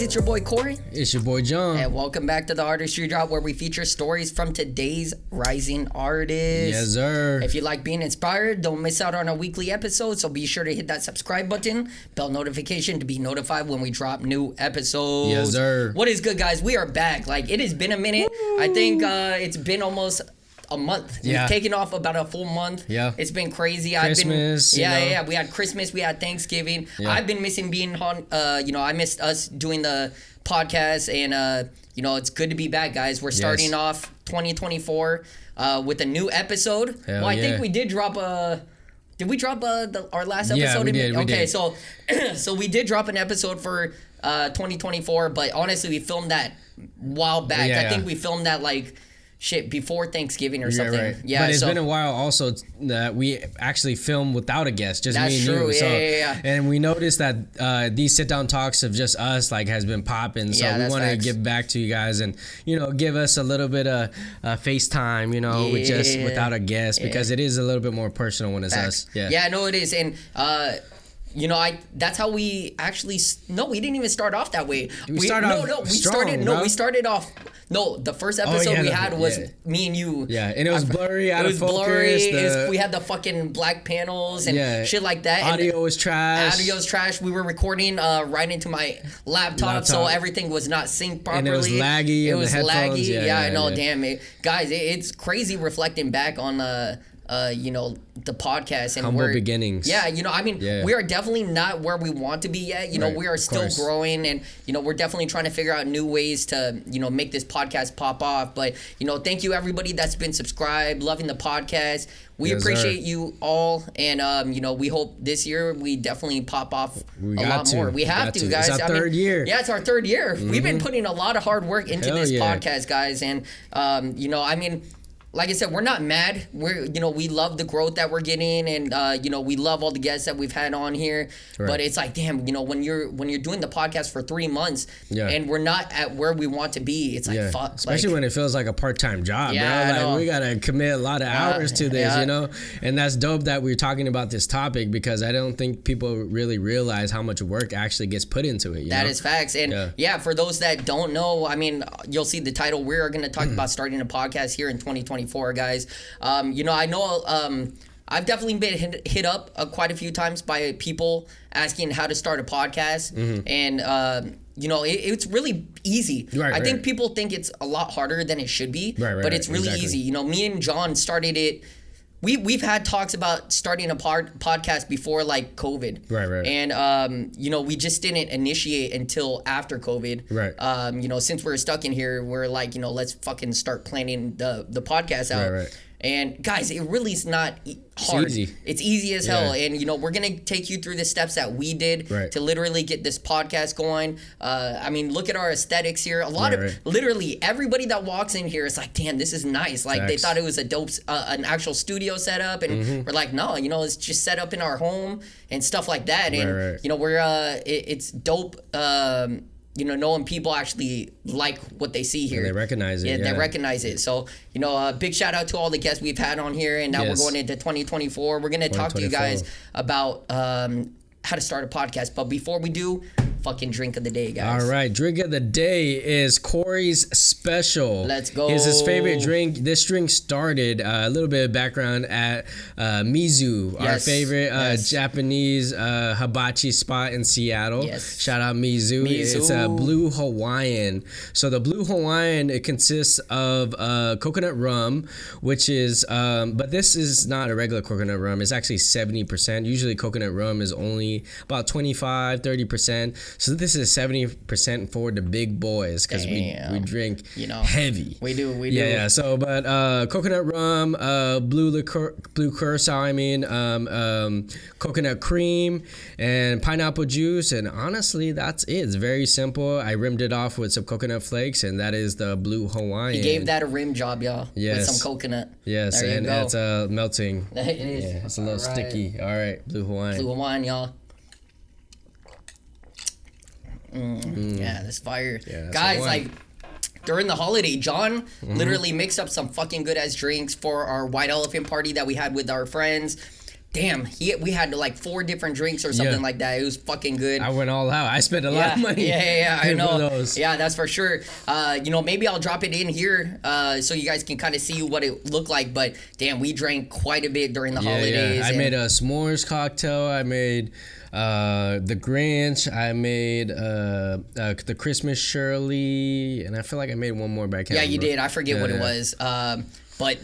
guys, it's your boy Corey. It's your boy John. And welcome back to the Artistry Drop, where we feature stories from today's rising artists. Yes, sir. If you like being inspired, don't miss out on our weekly episodes, so be sure to hit that subscribe button, bell notification to be notified when we drop new episodes. Yes, sir. What is good, guys? We are back. Like, it has been a minute. Woo. I think it's been almost a month. Yeah. We've taken off about a full month. Yeah. It's been crazy. Christmas. Yeah. We had Christmas. We had Thanksgiving. Yeah. I've been missing being on, I missed us doing the podcast, and, it's good to be back, guys. We're starting off 2024 with a new episode. Hell I think we did drop did we drop our last episode? Yeah, we did. Okay, so we did drop an episode for 2024, but honestly, we filmed that a while back. I think we filmed that before Thanksgiving or something. Right. Yeah, but it's been a while also that we actually filmed without a guest, just that's me and true. you. Yeah. And we noticed that these sit-down talks of just us has been popping. So we want to give back to you guys and give us a little bit of FaceTime, with just without a guest, because it is a little bit more personal when it's us. Yeah, no, it is, and. That's how we actually. No, we didn't even start off that way. We started off. No, the first episode we had was me and you. Yeah, and it was blurry, out of focus. Blurry. We had the fucking black panels and shit like that. Audio was trash. We were recording right into my laptop, so everything was not synced properly. And it was laggy. It was laggy. Yeah, I know. Damn it, guys. It's crazy reflecting back on the podcast and humble beginnings. We are definitely not where we want to be yet. We are still growing, and we're definitely trying to figure out new ways to make this podcast pop off. But thank you everybody that's been subscribed, loving the podcast. We appreciate you all, and we hope this year we definitely pop off a lot more. We have to, guys. It's our third year. Yeah, it's our third year. Mm-hmm. We've been putting a lot of hard work into this podcast, guys, and like I said, we're not mad. We love the growth that we're getting, and we love all the guests that we've had on here. Right. But it's like, damn, when you're doing the podcast for 3 months, and we're not at where we want to be, it's like fuck. Especially when it feels like a part-time job, bro. We gotta commit a lot of hours to this, And that's dope that we're talking about this topic, because I don't think people really realize how much work actually gets put into it. That is facts, and for those that don't know, you'll see the title. We're going to talk about starting a podcast here in 2024. Guys, I know I've definitely been hit up quite a few times by people asking how to start a podcast, and it's really easy. I think people think it's a lot harder than it should be, but it's really easy. Me and John started it. We've had talks about starting a podcast before COVID. And, we just didn't initiate until after COVID. Since we're stuck in here, we're like, let's fucking start planning the podcast out. And guys, it really is not hard. It's easy as hell. And, we're going to take you through the steps that we did to literally get this podcast going. Look at our aesthetics here. A lot of literally everybody that walks in here is like, damn, this is nice. Like they thought it was a dope, an actual studio setup. And we're like, no, it's just set up in our home and stuff like that. And, we're, it's dope. Knowing people actually like what they see here. And they recognize it. Yeah, they recognize it. So, big shout out to all the guests we've had on here. And now we're going into 2024. We're going to talk to you guys about how to start a podcast. But before we do, fucking drink of the day, guys. All right, drink of the day is Corey's Special. Let's go. It's his favorite drink. This drink started, a little bit of background, at Mizu, our favorite Japanese hibachi spot in Seattle. Shout out Mizu. It's a Blue Hawaiian. So the Blue Hawaiian, it consists of coconut rum, which is, but this is not a regular coconut rum. It's actually 70%. Usually coconut rum is only about 25-30%. So this is 70% for the big boys, because we drink heavy. We do. Yeah. So, but coconut rum, blue curacao. Coconut cream and pineapple juice, and honestly, that's it. It's very simple. I rimmed it off with some coconut flakes, and that is the Blue Hawaiian. He gave that a rim job, y'all. With some coconut. Yes, and it's melting. It is. Yeah, it's a little sticky. All right, Blue Hawaiian. Blue Hawaiian, y'all. Yeah, this fire. Yeah, guys, during the holiday, John literally mixed up some fucking good ass drinks for our white elephant party that we had with our friends. damn, we had like 4 different drinks or something like that. It was fucking good. I went all out. I spent a lot of money. Yeah, I know. Yeah, that's for sure. Maybe I'll drop it in here so you guys can kind of see what it looked like. But damn, we drank quite a bit during the holidays. Yeah. I made a s'mores cocktail. I made the Grinch. I made the Christmas Shirley, and I feel like I made one more, but I can't remember. You did. I forget what it was. But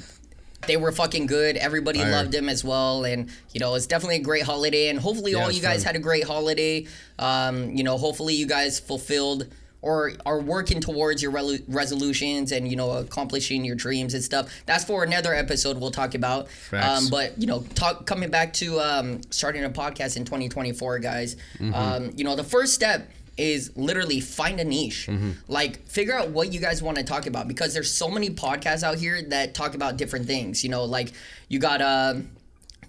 they were fucking good. Everybody loved them as well. And, it's definitely a great holiday. And hopefully all you guys had a great holiday. Hopefully you guys fulfilled or are working towards your resolutions and, accomplishing your dreams and stuff. That's for another episode we'll talk about. Coming back to starting a podcast in 2024, guys. The first step is literally find a niche. Like, figure out what you guys want to talk about, because there's so many podcasts out here that talk about different things. Like you got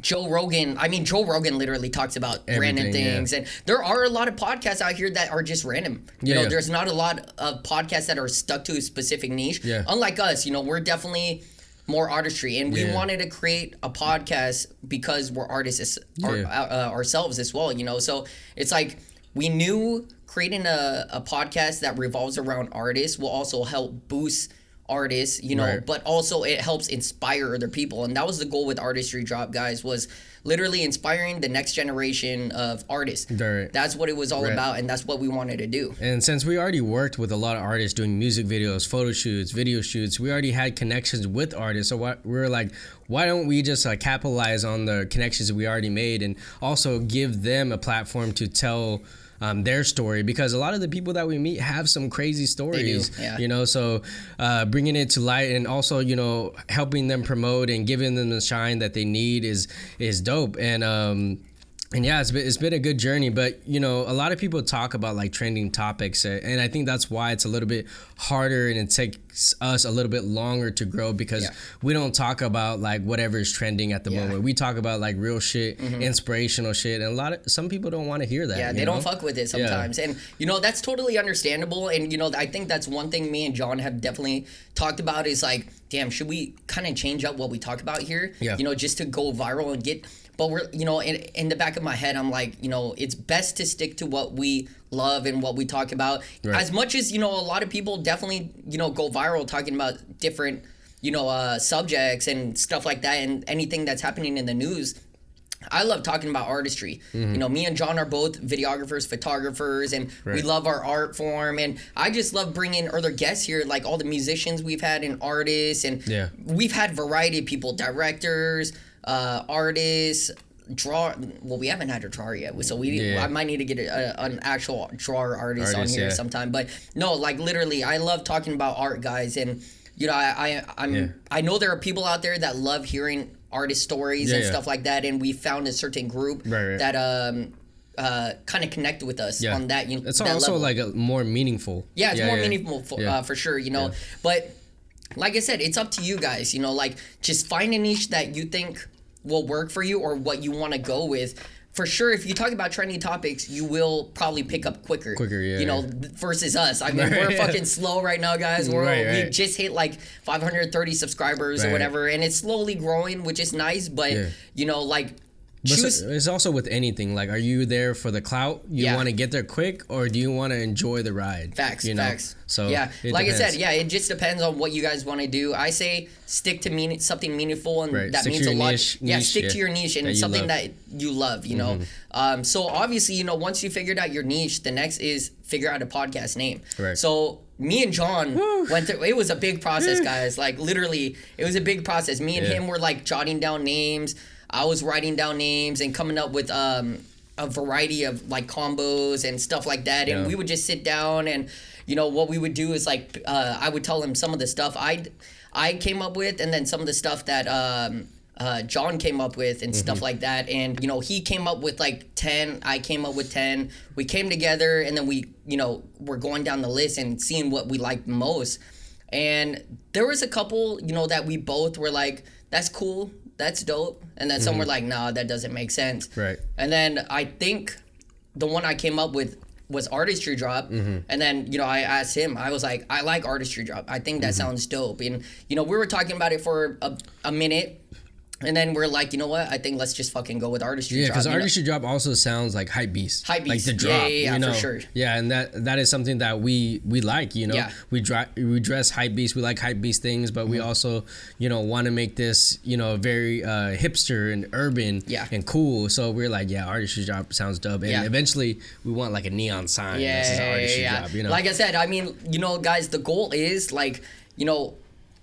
Joe Rogan. I mean, Joe Rogan literally talks about random things. And there are a lot of podcasts out here that are just random. There's not a lot of podcasts that are stuck to a specific niche. Unlike us, we're definitely more artistry, and we wanted to create a podcast because we're artists ourselves as well. So it's like, we knew creating a podcast that revolves around artists will also help boost artists, but also it helps inspire other people. And that was the goal with Artistry Drop, guys, was literally inspiring the next generation of artists. That's what it was all about, and that's what we wanted to do. And since we already worked with a lot of artists doing music videos, photo shoots, video shoots, we already had connections with artists. So we were like, why don't we just capitalize on the connections that we already made, and also give them a platform to tell their story, because a lot of the people that we meet have some crazy stories. They do, so bringing it to light, and also helping them promote and giving them the shine that they need is dope. And it's been a good journey, but a lot of people talk about like trending topics, and I think that's why it's a little bit harder, and it takes us a little bit longer to grow, because we don't talk about like whatever is trending at the moment. We talk about like real shit, inspirational shit, and some people don't want to hear that. They don't fuck with it sometimes, and that's totally understandable. And I think that's one thing me and John have definitely talked about is like, damn, should we kind of change up what we talk about here? Just to go viral and get. But we're, in the back of my head, I'm like, it's best to stick to what we love and what we talk about. As much as, a lot of people definitely, go viral talking about different, subjects and stuff like that, and anything that's happening in the news. I love talking about artistry. Me and John are both videographers, photographers, and we love our art form. And I just love bringing other guests here, like all the musicians we've had and artists. And we've had variety of people, directors, artists, we haven't had a drawer yet, so I might need to get an actual drawer artist on here sometime. But no, like literally, I love talking about art, guys. And I know there are people out there that love hearing artist stories and stuff like that, and we found a certain group that kind of connect with us on that. It's that also level. like a more meaningful. It's more meaningful for sure. But like I said, it's up to you guys. Like, just find a niche that you think will work for you, or what you want to go with. For sure, if you talk about trending topics, you will probably pick up quicker, versus us. I mean, we're fucking slow right now, guys. We just hit like 530 subscribers or whatever, and it's slowly growing, which is nice. But like, it's also with anything. Like, are you there for the clout? You want to get there quick, or do you want to enjoy the ride? Facts. So like I said, it just depends on what you guys want to do. I say stick to something meaningful, and that means a lot. Stick to your niche and something that you love. So obviously, once you figured out your niche, the next is figure out a podcast name. So me and John went through. It was a big process, guys. Like, literally, it was a big process. Me and him were like jotting down names. I was writing down names and coming up with a variety of like combos and stuff like that. And we would just sit down, and what we would do is like I would tell him some of the stuff I came up with, and then some of the stuff that John came up with and stuff like that. And he came up with like 10. I came up with 10. We came together, and then we we're going down the list and seeing what we liked most. And there was a couple that we both were like, that's cool, that's dope. And then some were like, nah, that doesn't make sense. And then I think the one I came up with was Artistry Drop. And then, I asked him, I was like, I like Artistry Drop. I think that sounds dope. And, we were talking about it for a minute. And then we're like, you know what? I think let's just fucking go with Artistry Drop. Yeah, because Artistry Drop also sounds like hype beast. Hype beast. Like the drop. Yeah, you know? for sure. Yeah, and that is something that we like, you know. Yeah. We dress hype beast. We like hype beast things, but we also, you know, want to make this, you know, very hipster and urban and cool. So we're like, yeah, Artistry Drop sounds dope. And eventually we want like a neon sign. Yeah, that says Artistry Drop, you know. Like I said, I mean, you know, guys, the goal is like, you know,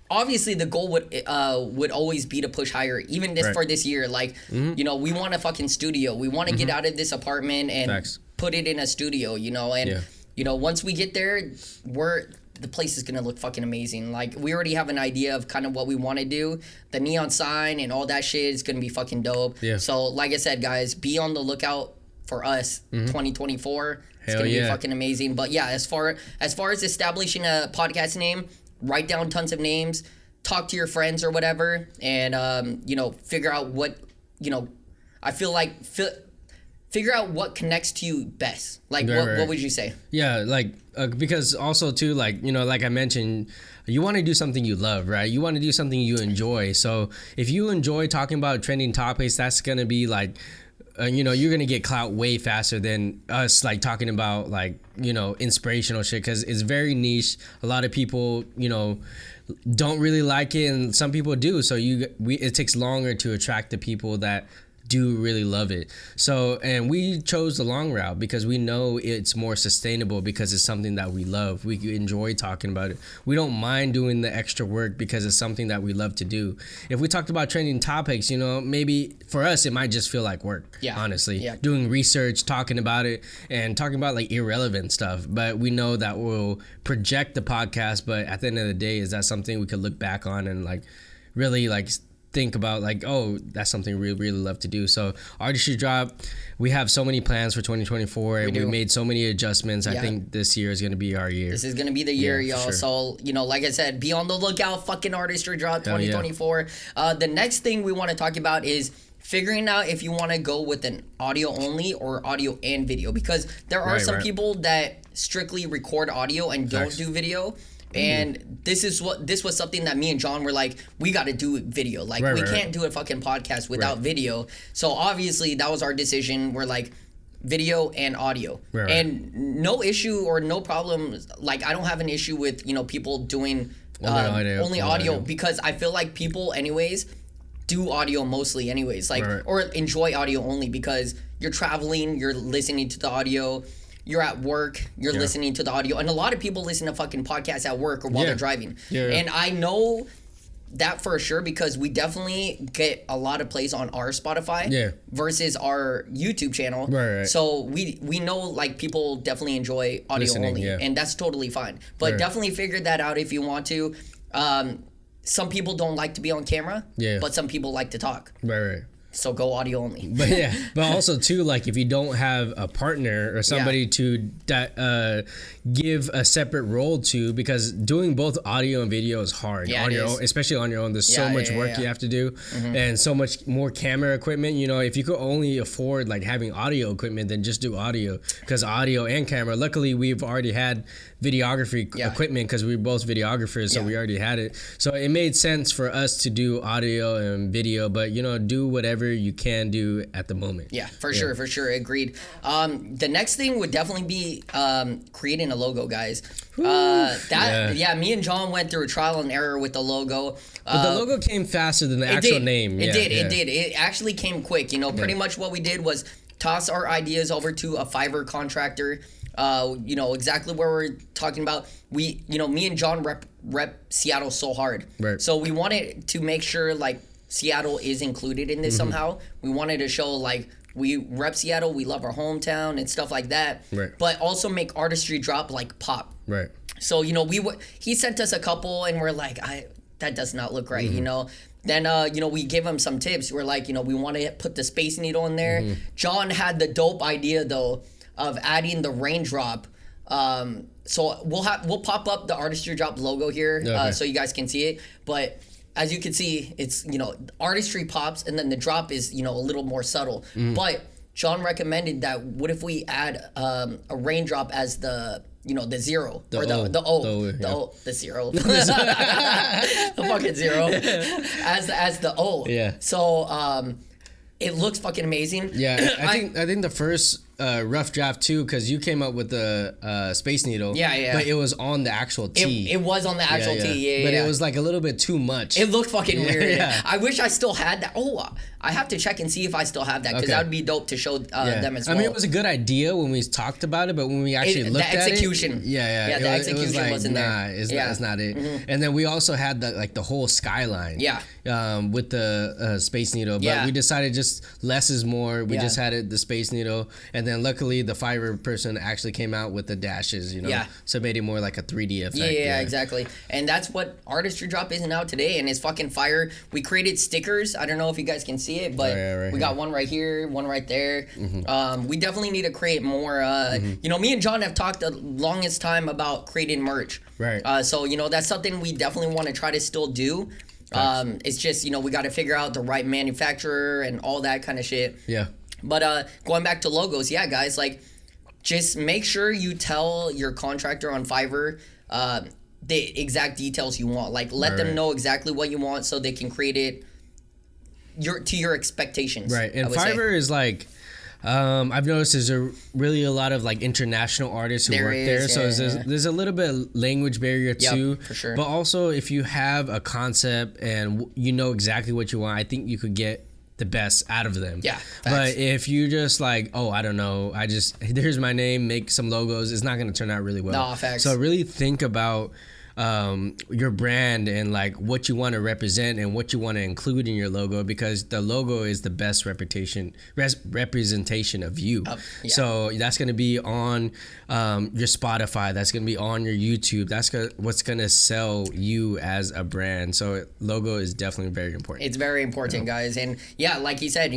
obviously the goal would always be to push higher, even for this year. Like, you know, we want a fucking studio. We want to get out of this apartment and put it in a studio, you know. And you know, once we get there, the place is gonna look fucking amazing. Like, we already have an idea of kind of what we want to do. The neon sign and all that shit is gonna be fucking dope. Yeah. So, like I said, guys, be on the lookout for us. 2024. It's gonna be fucking amazing. But yeah, as far as establishing a podcast name, write down tons of names, talk to your friends or whatever, and you know, figure out what, you know, I feel like figure out what connects to you best. Like, what would you say? Yeah, like because also too, like, you know, like I mentioned, you want to do something you love, right? You want to do something you enjoy. So if you enjoy talking about trending topics, that's gonna be like, you know, you're gonna get clout way faster than us, like talking about, like, you know, inspirational shit, because it's very niche. A lot of people, you know, don't really like it, and some people do. So it takes longer to attract the people that do really love it. So, and we chose the long route because we know it's more sustainable, because it's something that we love. We enjoy talking about it. We don't mind doing the extra work because it's something that we love to do. If we talked about trending topics, you know, maybe for us it might just feel like work. Honestly, doing research, talking about it, and talking about like irrelevant stuff. But we know that we'll project the podcast, but at the end of the day, is that something we could look back on and like really like think about, like, oh, that's something we really love to do. So Artistry Drop, we have so many plans for 2024, and we made so many adjustments. I think this year is going to be our year. This is going to be the year, y'all. Sure. So, you know, like I said, be on the lookout. Fucking Artistry Drop 2024. The next thing we want to talk about is figuring out if you want to go with an audio only or audio and video, because there are some people that strictly record audio and don't do video. And this was something that me and John were like, we got to do video. Like, we can't do a fucking podcast without video. So obviously that was our decision. We're like, video and audio. And no issue or no problem. Like, I don't have an issue with, you know, people doing only audio, because I feel like people anyways do audio mostly anyways. Like, or enjoy audio only because you're traveling, you're listening to the audio. You're at work, you're listening to the audio. And a lot of people listen to fucking podcasts at work or while they're driving. And I know that for sure, because we definitely get a lot of plays on our Spotify versus our YouTube channel. So we know, like, people definitely enjoy audio only. And that's totally fine. But definitely figure that out if you want to. Some people don't like to be on camera, but some people like to talk. So go audio only. But also too, like, if you don't have a partner or somebody to give a separate role to, because doing both audio and video is hard on your own, especially on your own. There's so much work you have to do, and so much more camera equipment. You know, if you could only afford like having audio equipment, then just do audio, because audio and camera. Luckily, we've already had videography equipment because we're both videographers, so we already had it. So it made sense for us to do audio and video, but, you know, do whatever you can do at the moment. For sure, agreed. The next thing would definitely be creating a logo, guys. Me and John went through a trial and error with the logo. But the logo came faster than the actual name. It did. It actually came quick. You know, pretty much what we did was toss our ideas over to a Fiverr contractor. You know, exactly where we're talking about. We, you know, me and John rep Seattle so hard. So we wanted to make sure, like, Seattle is included in this somehow. We wanted to show, like, we rep Seattle, we love our hometown and stuff like that. But also make Artistry Drop, like, pop. So, you know, he sent us a couple, and we're like, that does not look right, you know. Then, you know, we give him some tips. We're like, you know, we want to put the Space Needle in there. John had the dope idea, though, of adding the raindrop. So we'll pop up the Artistry Drop logo here, so you guys can see it. But as you can see, it's, you know, artistry pops, and then the drop is, you know, a little more subtle. But John recommended that, what if we add a raindrop as the, the zero the or the O. the O, the zero, the fucking zero as the O. Yeah. So it looks fucking amazing. Yeah, I think the first rough draft too, because you came up with the Space Needle. Yeah. But it was on the actual tee. It was on the actual tee. Yeah. But it was like a little bit too much. It looked fucking weird. Yeah. I wish I still had that. Oh, I have to check and see if I still have that, because that would be dope to show them as well. I mean, it was a good idea when we talked about it, but when we actually looked at it, the execution. The execution wasn't there. That's not it. Mm-hmm. And then we also had the whole skyline. Yeah. With the Space Needle, but we decided just less is more. We just had the Space Needle, and then luckily the Fiverr person actually came out with the dashes. So it made it more like a 3D effect. Yeah, exactly. And that's what Artistry Drop is now today, and it's fucking fire. We created stickers. I don't know if you guys can see it, but we got one right here, one right there. Mm-hmm. We definitely need to create more. Me and John have talked the longest time about creating merch. Right. So that's something we definitely want to try to still do. It's just we got to figure out the right manufacturer and all that kind of shit. Yeah. But going back to logos, guys, like, just make sure you tell your contractor on Fiverr the exact details you want. Like, let them know exactly what you want so they can create it to your expectations. Right. And Fiverr is like, I've noticed there's really a lot of like international artists who work there. So there's a little bit of language barrier too. For sure. But also, if you have a concept and you know exactly what you want, I think you could get the best out of them. Yeah. Facts. But if you just like, I don't know, here's my name, make some logos, it's not going to turn out really well. No, facts. So really think about your brand and like what you want to represent and what you want to include in your logo, because the logo is the best representation of you. So that's going to be on your Spotify, that's going to be on your YouTube, that's what's going to sell you as a brand. So logo is definitely very important. It's very important, guys. And like you said,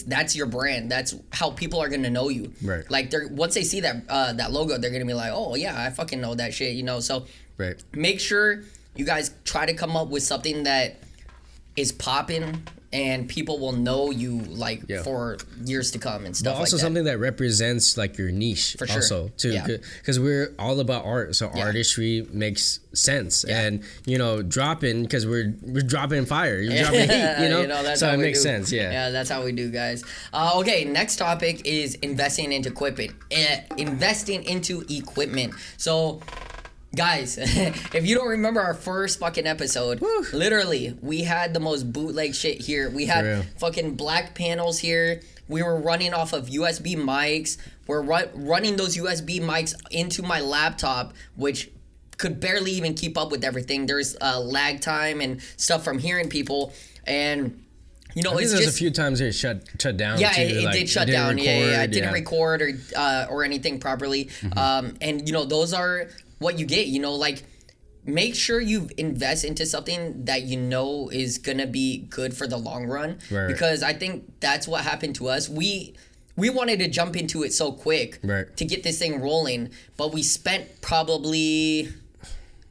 that's your brand, that's how people are going to know you. Right. Like, once they see that logo, they're going to be like, oh yeah, I fucking know that shit. So right. Make sure you guys try to come up with something that is popping and people will know you for years to come and stuff. But also something that represents like your niche, for sure. Also too, because we're all about art, so artistry makes sense. And dropping, because we're dropping fire, you're dropping heat, that's so how it we makes do. sense. Yeah, that's how we do, guys. Okay, next topic is investing into equipment. So, guys, if you don't remember our first fucking episode, literally, we had the most bootleg shit here. We had fucking black panels here. We were running off of USB mics. We're running those USB mics into my laptop, which could barely even keep up with everything. There's lag time and stuff from hearing people. And I think there's a few times it shut down. Yeah, too. it did shut down. It didn't record or anything properly. Mm-hmm. And those are what you get. Like, make sure you invest into something that is gonna be good for the long run. Right. Because I think that's what happened to us. We wanted to jump into it so quick to get this thing rolling, but we spent probably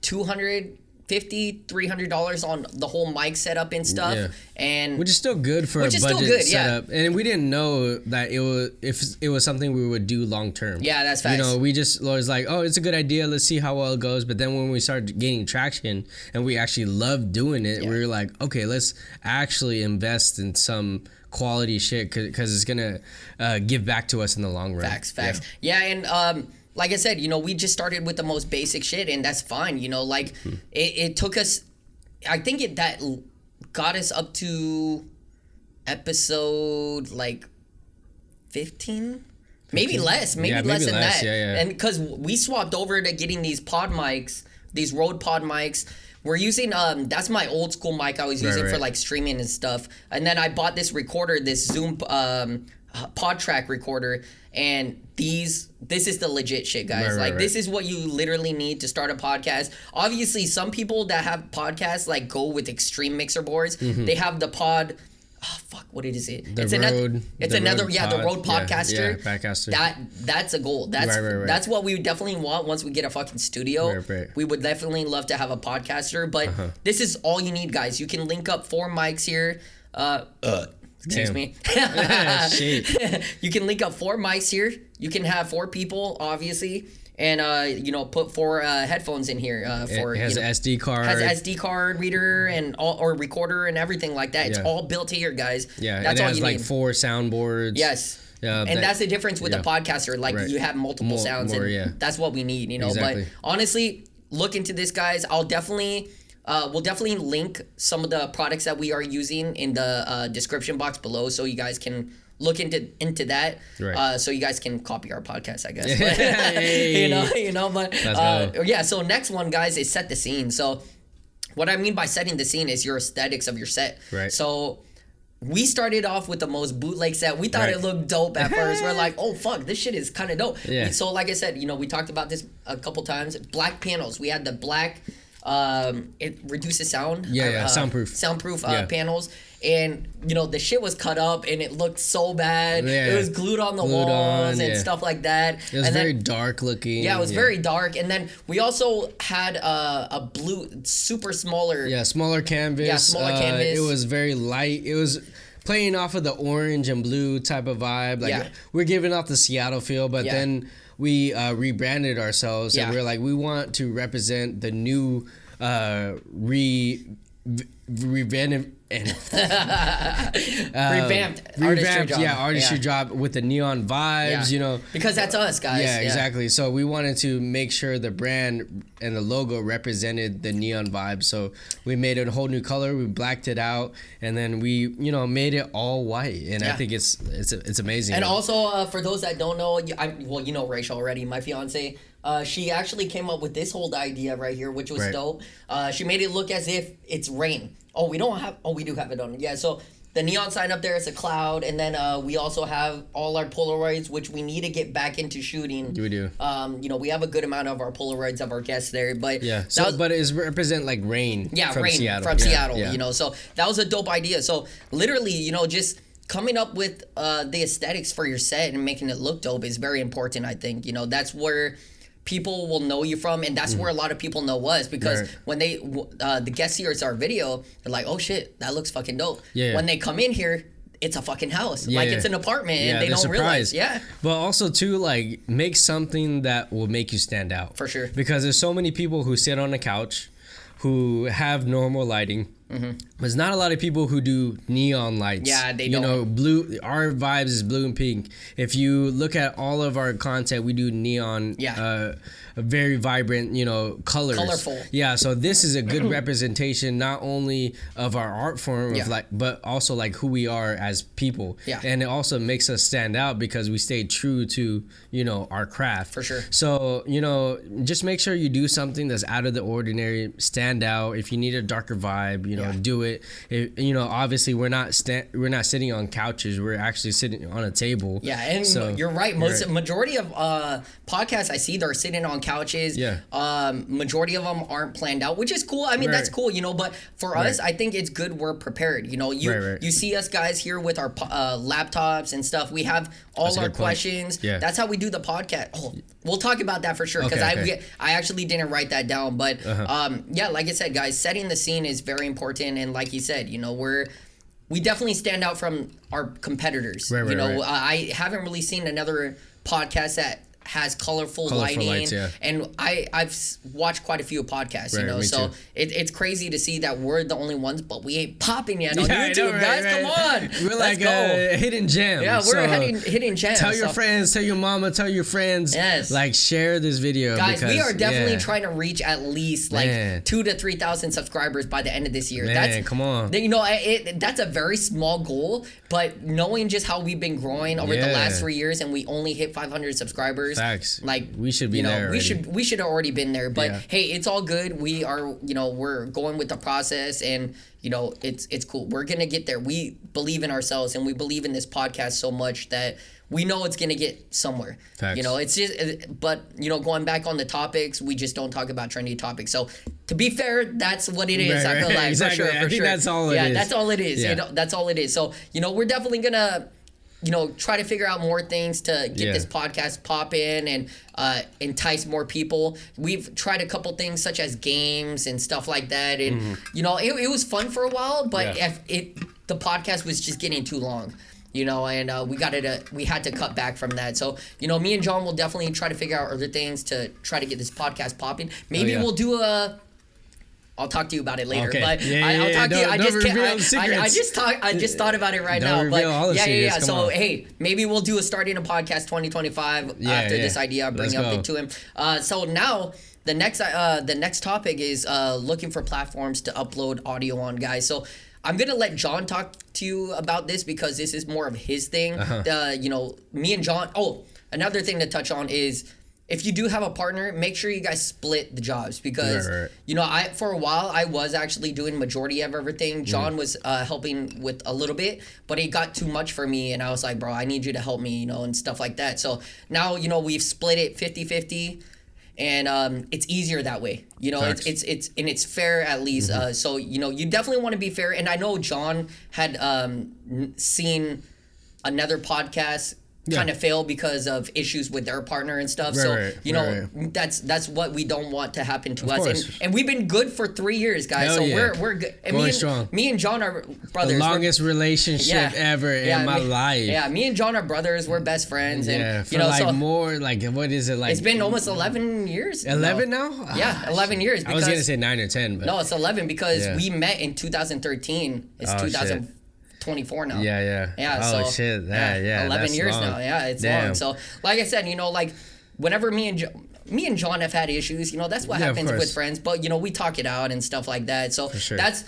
$250-$300 on the whole mic setup and stuff, and which is still good for a budget setup. And we didn't know that it was something we would do long term. Yeah, that's facts. We just was like, it's a good idea, let's see how well it goes. But then when we started gaining traction and we actually loved doing it, we were like, okay, let's actually invest in some quality shit, because it's gonna give back to us in the long run. Facts. And like I said, we just started with the most basic shit, and that's fine. It took us, I think that got us up to episode 15, maybe less, maybe less than that. Yeah. And because we swapped over to getting these pod mics, these Rode pod mics. We're using that's my old school mic I was using for streaming and stuff. And then I bought this recorder, this Zoom PodTrack recorder, and this is the legit shit, guys. This is what you literally need to start a podcast. Obviously, some people that have podcasts go with extreme mixer boards. Mm-hmm. They have the pod. Oh, fuck, what is it? The Rode Podcaster. Podcaster. That's a goal. That's what we definitely want once we get a fucking studio. We would definitely love to have a podcaster, but this is all you need, guys. You can link up 4 mics here. Excuse me. You can link up 4 mics here. You can have 4 people, obviously. and put 4 headphones in here for it has an SD card. Has SD card reader and or recorder and everything like that. It's all built here, guys. Yeah, that's it all has you like need. 4 soundboards. Yes. And that's the difference with the podcaster. Like you have multiple sounds, and that's what we need, Exactly. But honestly, look into this, guys. I'll definitely, we'll definitely link some of the products that we are using in the description box below, so you guys can look into that. Right. So you guys can copy our podcast, I guess. Hey. But yeah. So next one, guys, is set the scene. So what I mean by setting the scene is your aesthetics of your set. Right. So we started off with the most bootleg set. We thought it looked dope at first. We're like, oh, fuck, this shit is kind of dope. Yeah. So like I said, we talked about this a couple times. Black panels. We had the black, it reduces sound. Yeah, soundproof. Soundproof panels. And, the shit was cut up and it looked so bad. Yeah. It was glued on the walls and stuff like that. It was very dark looking. Yeah, it was very dark. And then we also had a blue, super smaller. Yeah, smaller canvas. Yeah, smaller canvas. It was very light. It was playing off of the orange and blue type of vibe. Like we're giving off the Seattle feel, but then we rebranded ourselves. And we're like, we want to represent the new revamped artistry job with the neon vibes, because that's us, guys. Yeah, exactly. So we wanted to make sure the brand and the logo represented the neon vibe. So we made it a whole new color. We blacked it out, and then we made it all white. And I think it's amazing. And also for those that don't know, Rachel already, my fiance. She actually came up with this whole idea right here, which was dope. She made it look as if it's rain. We do have it on. Yeah, so the neon sign up there is a cloud, and then we also have all our Polaroids, which we need to get back into shooting. We do. We have a good amount of our Polaroids of our guests there, but but it represent like rain. Yeah, from rain Seattle. From Seattle. So that was a dope idea. So literally, just coming up with the aesthetics for your set and making it look dope is very important. I think that's where people will know you from, and that's where a lot of people know us, because when they the guest hears our video, they're like, oh shit, that looks fucking dope. When they come in here, it's a fucking house, it's an apartment, and they don't realize. But also too, like, make something that will make you stand out, for sure, because there's so many people who sit on a couch who have normal lighting. There's not a lot of people who do neon lights. Yeah, they don't. Blue. Our vibes is blue and pink. If you look at all of our content, we do neon. Very vibrant, colors. Colorful. Yeah, so this is a good representation not only of our art form, but also like who we are as people. Yeah. And it also makes us stand out because we stay true to, our craft. For sure. So, just make sure you do something that's out of the ordinary, stand out. If you need a darker vibe, do it. Obviously we're not sitting on couches. We're actually sitting on a table. Yeah, and you're right. Majority of podcasts I see, they're sitting on couches. Majority of them aren't planned out, which is cool. I mean, that's cool, but for us, I think it's good we're prepared. You see us guys here with our laptops and stuff. We have all our questions. That's how we do the podcast. We'll talk about that for sure, because I actually didn't write that down. But like I said, guys, setting the scene is very important. And like you said, we definitely stand out from our competitors. I haven't really seen another podcast that has colorful lighting, lights, and I've watched quite a few podcasts, so it's crazy to see that we're the only ones, but we ain't popping yet on YouTube, guys. Come on, we're like a hidden gem. Yeah, we're a hidden gem. Tell your friends, tell your mama, tell your friends. Like, share this video, guys. We are definitely trying to reach at least 2,000 to 3,000 subscribers by the end of this year. Come on. That's a very small goal, but knowing just how we've been growing over the last 3 years, and we only hit 500 subscribers. Facts. Like, we should be there. We should have already been there. But hey, it's all good. We are, we're going with the process, and it's cool. We're gonna get there. We believe in ourselves, and we believe in this podcast so much that we know it's gonna get somewhere. Facts. It's just, but going back on the topics, we just don't talk about trendy topics. So to be fair, that's what it is. I feel like exactly. For sure. I think that's all it is. Yeah, that's all it is. That's all it is. So we're definitely gonna try to figure out more things to get this podcast popping and entice more people. We've tried a couple things such as games and stuff like that, and it was fun for a while, but the podcast was just getting too long. and we had to cut back from that. So, me and John will definitely try to figure out other things to try to get this podcast popping. Maybe we'll do I'll talk to you about it later. Okay. But I'll talk to you. I just thought about it right now. But So hey, maybe we'll do a starting a podcast 2025 after this idea. Bring up to him. So now the next topic is looking for platforms to upload audio on, guys. So I'm gonna let John talk to you about this because this is more of his thing. Me and John. Oh, another thing to touch on is, if you do have a partner, make sure you guys split the jobs because, I for a while, I was actually doing majority of everything. John was helping with a little bit, but it got too much for me. And I was like, bro, I need you to help me, and stuff like that. So now, we've split it 50-50 and it's easier that way. It's fair at least. So, you definitely want to be fair. And I know John had seen another podcast kind of fail because of issues with their partner and stuff. That's what we don't want to happen to us. And we've been good for 3 years, guys. We're good. And me and John are brothers. The longest relationship ever in my life. Yeah, me and John are brothers. We're best friends. And what is it like? It's been almost 11 years. 11 now? Yeah, 11 years. I was gonna say 9 or 10, but no, it's 11 because we met in 2013. It's 2024 now. Yeah. Oh, shit. 11 years long. Now. Yeah, it's long. So, like I said, whenever me and John have had issues, that's what happens with friends. But we talk it out and stuff like that. So that's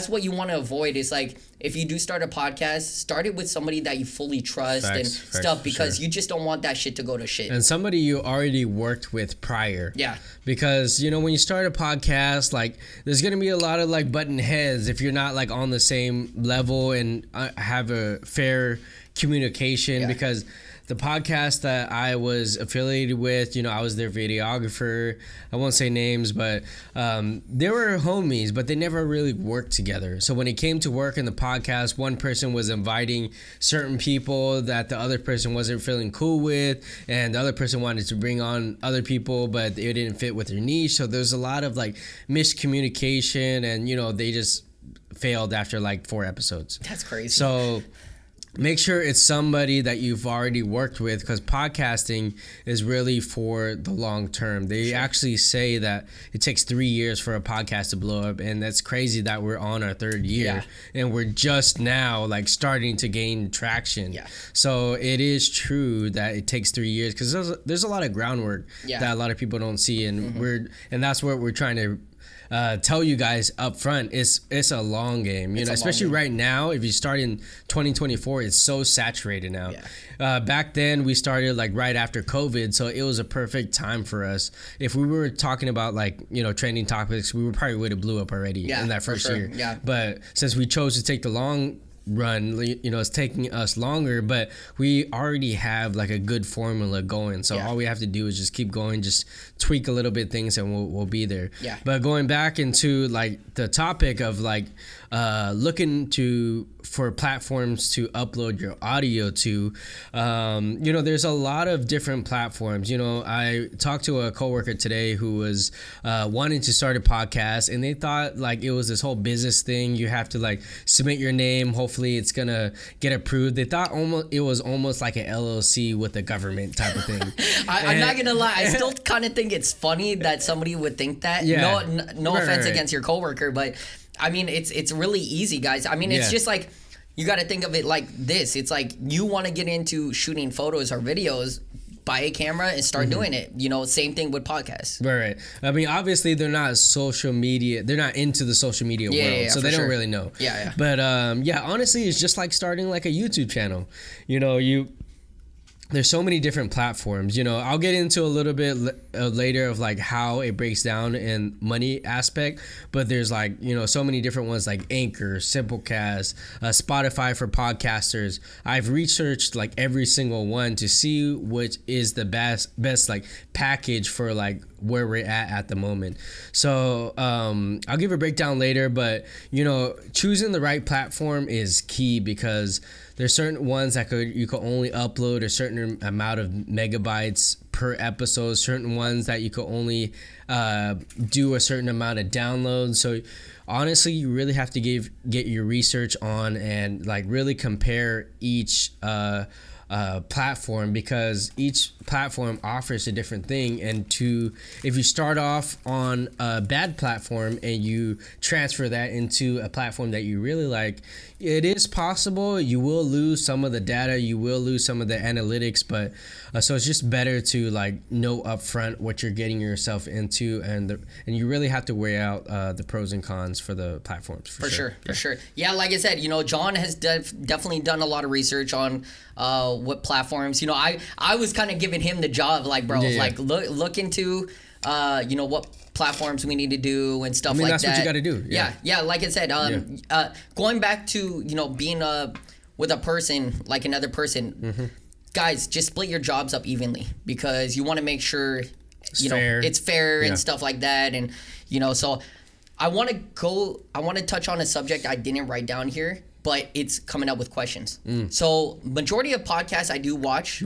what you want to avoid is like, if you do start a podcast, start it with somebody that you fully trust and stuff because you just don't want that shit to go to shit. And somebody you already worked with prior. Yeah. Because, when you start a podcast, like, there's going to be a lot of, like, button heads if you're not, like, on the same level and have a fair communication because the podcast that I was affiliated with, I was their videographer. I won't say names, but they were homies, but they never really worked together. So when it came to work in the podcast, one person was inviting certain people that the other person wasn't feeling cool with, and the other person wanted to bring on other people, but it didn't fit with their niche. So there's a lot of like miscommunication, and they just failed after like 4 episodes. That's crazy. So make sure it's somebody that you've already worked with because podcasting is really for the long term. They actually say that it takes 3 years for a podcast to blow up, and that's crazy that we're on our 3rd year and we're just now like starting to gain traction. So it is true that it takes 3 years because there's a lot of groundwork that a lot of people don't see, and that's what we're trying to tell you guys up front. It's a long game, especially right now. If you start in 2024, it's so saturated now. Back then we started like right after COVID, so it was a perfect time for us. If we were talking about like trending topics, we probably would have blew up already in that first year. But since we chose to take the long run, it's taking us longer, but we already have like a good formula going, so all we have to do is just keep going, just tweak a little bit things, and we'll be there. But going back into like the topic of like looking for platforms to upload your audio to, there's a lot of different platforms. I talked to a coworker today who was wanting to start a podcast, and they thought like it was this whole business thing. You have to like submit your name, hopefully it's gonna get approved. They thought it was almost like an LLC with the government type of thing. I'm not gonna lie, I still kind of think it's funny that somebody would think that. No offense against your coworker, but I mean, it's really easy, guys. I mean, it's just like, you got to think of it like this. It's like you want to get into shooting photos or videos, buy a camera and start doing it. Same thing with podcasts. Right. I mean, obviously they're not social media. They're not into the social media world, so they don't really know. But honestly, it's just like starting like a YouTube channel. There's so many different platforms. I'll get into a little bit later of like how it breaks down in money aspect, but there's like, so many different ones like Anchor, Simplecast, Spotify for podcasters. I've researched like every single one to see which is the best like package for like where we're at the moment. So I'll give a breakdown later, but choosing the right platform is key because there's certain ones that you could only upload a certain amount of megabytes per episode, certain ones that you could only do a certain amount of downloads. So honestly, you really have to get your research on and like really compare each platform, because each platform offers a different thing. And if you start off on a bad platform and you transfer that into a platform that you really like, it is possible you will lose some of the data, you will lose some of the analytics, but so it's just better to like know upfront what you're getting yourself into, and you really have to weigh out the pros and cons for the platforms. For sure. Yeah, like I said, John has definitely done a lot of research on what platforms. I was kind of giving him the job, like, bro, like look into what platforms we need to do and stuff like that. That's what you got to do. Yeah, like I said, going back to being with a person, like another person, guys, just split your jobs up evenly, because you want to make sure it's fair and stuff like that. And so I want to touch on a subject I didn't write down here, but it's coming up with questions. So majority of podcasts I do watch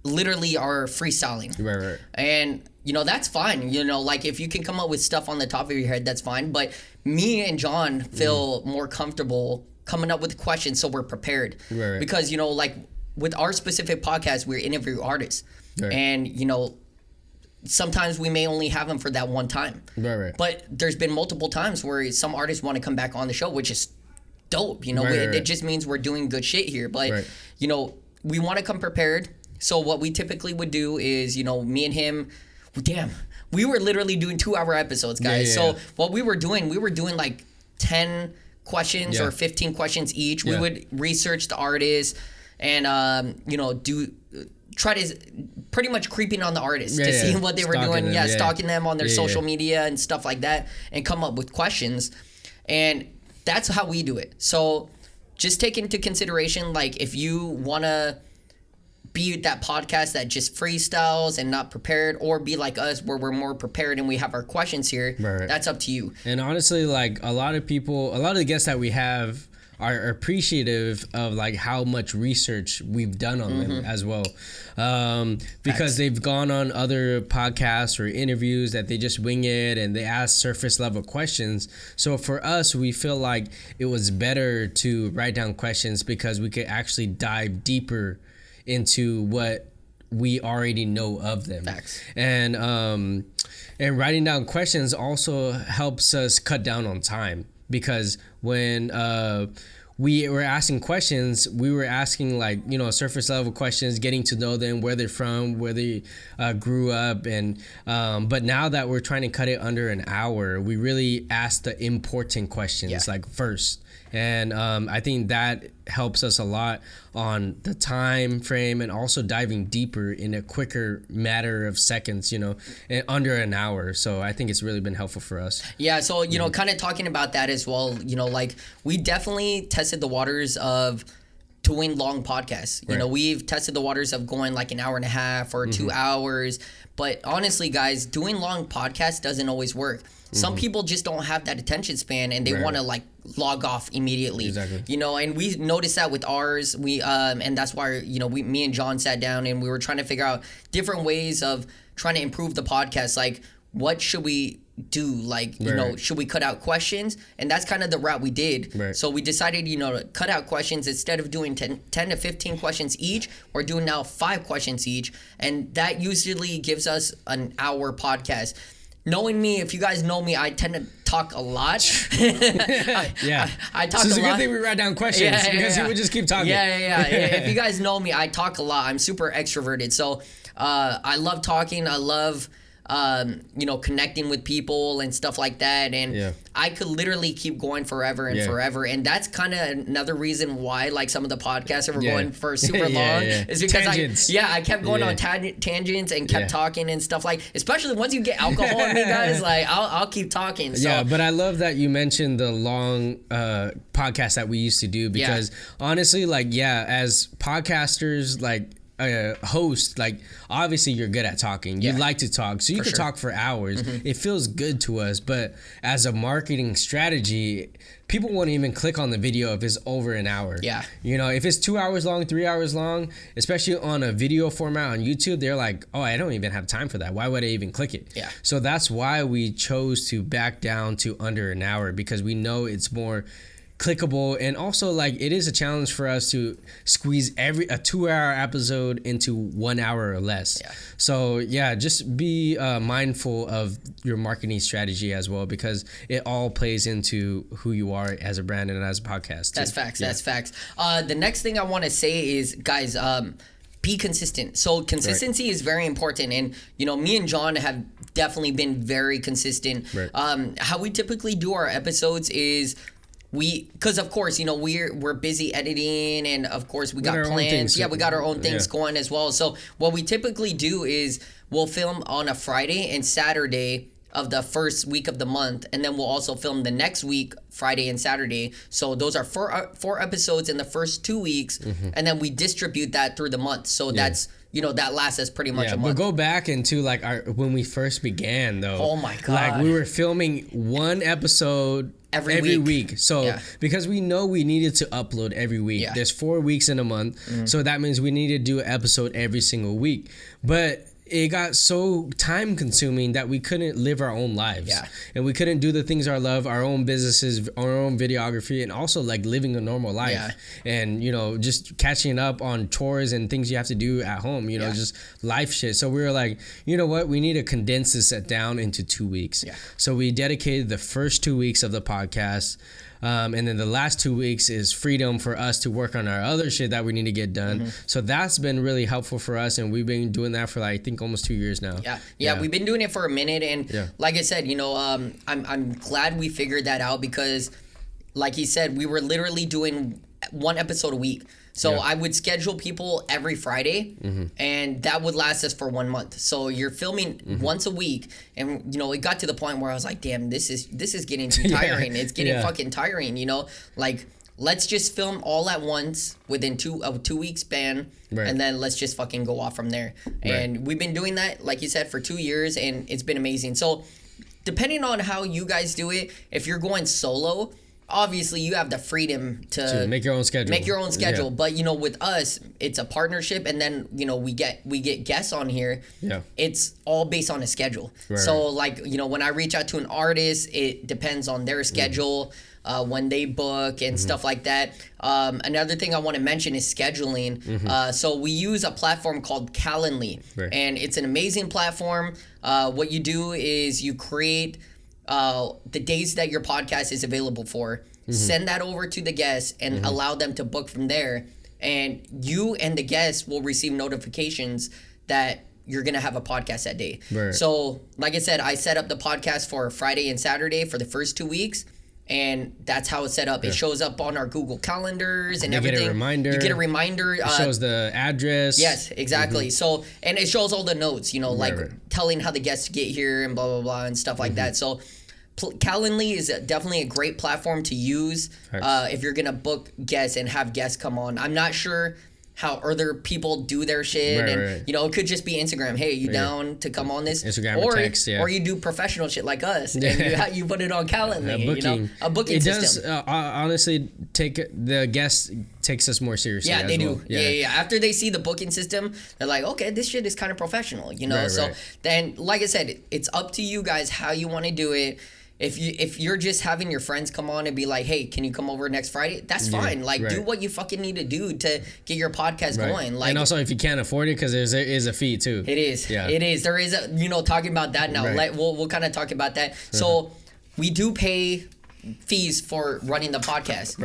literally are freestyling. Right. And that's fine. Like if you can come up with stuff on the top of your head, that's fine. But me and John feel more comfortable coming up with questions so we're prepared. Right. Because, like with our specific podcast, we're interview artists. Right. And, sometimes we may only have them for that one time. Right. But there's been multiple times where some artists want to come back on the show, which is dope. It just means we're doing good shit here. But, we want to come prepared. So what we typically would do is, me and him, we were literally doing 2-hour episodes, guys. So what we were doing like 10 questions or 15 questions each. We would research the artist and, try to pretty much creeping on the artist to see what they were doing. Stalking them on their social media and stuff like that, and come up with questions. And that's how we do it. So just take into consideration, like if you want to be that podcast that just freestyles and not prepared, or be like us where we're more prepared and we have our questions here, that's up to you. And honestly, like a lot of the guests that we have are appreciative of like how much research we've done on them as well, because they've gone on other podcasts or interviews that they just wing it and they ask surface level questions. So for us, we feel like it was better to write down questions, because we could actually dive deeper into what we already know of them. And writing down questions also helps us cut down on time, because when we were asking questions, we were asking like, surface level questions, getting to know them, where they're from, where they grew up. And but now that we're trying to cut it under an hour, we really ask the important questions like first. And I think that helps us a lot on the time frame, and also diving deeper in a quicker matter of seconds, under an hour. So I think it's really been helpful for us. Yeah. So, kind of talking about that as well, like we definitely tested the waters of doing long podcasts. We've tested the waters of going like an hour and a half or 2 hours. But honestly, guys, doing long podcasts doesn't always work. Some people just don't have that attention span, and they want to like log off immediately. Exactly. And we noticed that with ours. We and that's why me and John sat down and we were trying to figure out different ways of trying to improve the podcast. Like, what should we do? Like, should we cut out questions? And that's kind of the route we did. So we decided, to cut out questions. Instead of doing 10 to 15 questions each, we're doing now 5 questions each, and that usually gives us an hour podcast. Knowing me, if you guys know me, I tend to talk a lot. I talk a lot. So it's a good thing we write down questions, because you would just keep talking. If you guys know me, I talk a lot. I'm super extroverted. So I love talking. I love connecting with people and stuff like that. And I could literally keep going forever and forever. And that's kind of another reason why like some of the podcasts that were going for super long is because I kept going on tangents and kept talking and stuff, like, especially once you get alcohol in me, guys, like I'll keep talking. So. Yeah, but I love that you mentioned the long podcast that we used to do, because honestly, like, as podcasters, like, a host, like obviously you're good at talking. You like to talk, so you can talk for hours. It feels good to us, but as a marketing strategy, people won't even click on the video if it's over an hour. Yeah. You know, if it's 2 hours long, 3 hours long, especially on a video format on YouTube, they're like, oh, I don't even have time for that. Why would I even click it? Yeah. So that's why we chose to back down to under an hour, because we know it's more clickable, and also like it is a challenge for us to squeeze a 2-hour episode into 1 hour or less. Yeah. So yeah, just be mindful of your marketing strategy as well, because it all plays into who you are as a brand and as a podcast too. That's facts. Yeah. That's facts. The next thing I want to say is, guys, be consistent. So consistency is very important, and you know, me and John have definitely been very consistent. How we typically do our episodes is, because of course, you know, we're busy editing, and of course we got plans. Yeah, we got our own things going as well. So what we typically do is we'll film on a Friday and Saturday of the first week of the month, and then we'll also film the next week, Friday and Saturday. So those are four episodes in the first 2 weeks, and then we distribute that through the month. So that's, you know, that lasts us pretty much a month. But go back into like when we first began, though. Oh my God. Like we were filming one episode every week. So because we know we needed to upload every week. There's 4 weeks in a month. So that means we need to do an episode every single week. But it got so time consuming that we couldn't live our own lives. Yeah. And we couldn't do the things I love, our own businesses, our own videography, and also like living a normal life. Yeah. And, you know, just catching up on chores and things you have to do at home, you know, just life shit. So we were like, you know what, we need to condense this down into 2 weeks. Yeah. So we dedicated the first 2 weeks of the podcast. And then the last 2 weeks is freedom for us to work on our other shit that we need to get done. So that's been really helpful for us, and we've been doing that for like, I think almost 2 years now. Yeah, we've been doing it for a minute, and like I said, you know, I'm glad we figured that out, because like he said, we were literally doing one episode a week. So I would schedule people every Friday, and that would last us for 1 month. So you're filming once a week, and you know, it got to the point where I was like, damn, this is getting too tiring. It's getting fucking tiring, you know? Like, let's just film all at once within a 2 week span, and then let's just fucking go off from there. And we've been doing that, like you said, for 2 years, and it's been amazing. So depending on how you guys do it, if you're going solo, obviously you have the freedom to make your own schedule. But you know, with us, it's a partnership, and then you know, we get guests on here. It's all based on a schedule. So like, you know, when I reach out to an artist, it depends on their schedule, when they book and stuff like that. Another thing I want to mention is scheduling. So we use a platform called Calendly, and it's an amazing platform. What you do is you create the days that your podcast is available for, send that over to the guests, and allow them to book from there. And you and the guests will receive notifications that you're going to have a podcast that day. So like I said, I set up the podcast for Friday and Saturday for the first 2 weeks. And that's how it's set up. It shows up on our Google calendars and everything. You get a reminder. It shows the address. Yes, exactly. So, and it shows all the notes, you know, like telling how the guests get here and blah, blah, blah, and stuff like that. So Calendly is definitely a great platform to use if you're going to book guests and have guests come on. I'm not sure how other people do their shit, you know, it could just be Instagram. Hey, you down to come on this? Instagram or text, or you do professional shit like us, and you put it on Calendly. You know, a booking system. It does honestly the guest takes us more seriously. Yeah, they do. Yeah. After they see the booking system, they're like, okay, this shit is kind of professional, you know. So then, like I said, it's up to you guys how you want to do it. If you're just having your friends come on and be like, hey, can you come over next Friday? That's fine. Like, do what you fucking need to do to get your podcast going. Like, and also if you can't afford it, because there is a fee too. It is. Yeah. It is. There is a, you know, talking about that now. We'll kind of talk about that. So we do pay fees for running the podcast.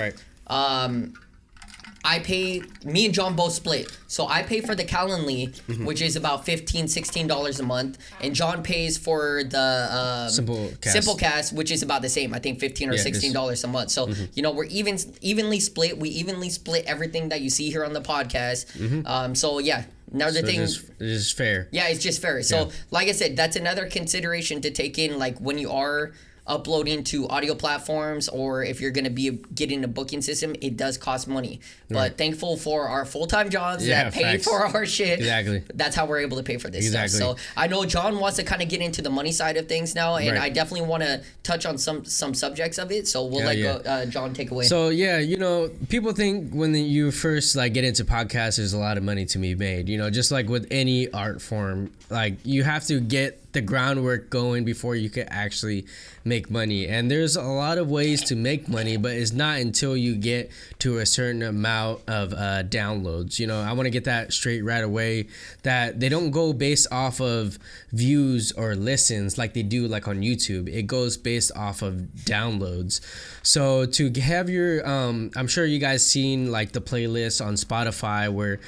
Me and John both split. So I pay for the Calendly, which is about $15-$16 a month, and John pays for the Simplecast, which is about the same. I think $15 or $16 a month. So you know, we're evenly split. We evenly split everything that you see here on the podcast. So yeah. Another thing, it's just fair. Yeah, it's just fair. So like I said, that's another consideration to take in, like when you are uploading to audio platforms, or if you're going to be getting a booking system, it does cost money. But thankful for our full-time jobs that pay for our shit. Exactly. That's how we're able to pay for this stuff. So I know John wants to kind of get into the money side of things now, and I definitely want to touch on some subjects of it. So we'll let John take away. So yeah, you know, people think when you first like get into podcasts, there's a lot of money to be made. You know, just like with any art form, like you have to get the groundwork going before you can actually make money. And there's a lot of ways to make money, but it's not until you get to a certain amount of downloads. You know, I want to get that straight right away, that they don't go based off of views or listens like they do like on YouTube. It goes based off of downloads. So to have your I'm sure you guys seen like the playlists on Spotify where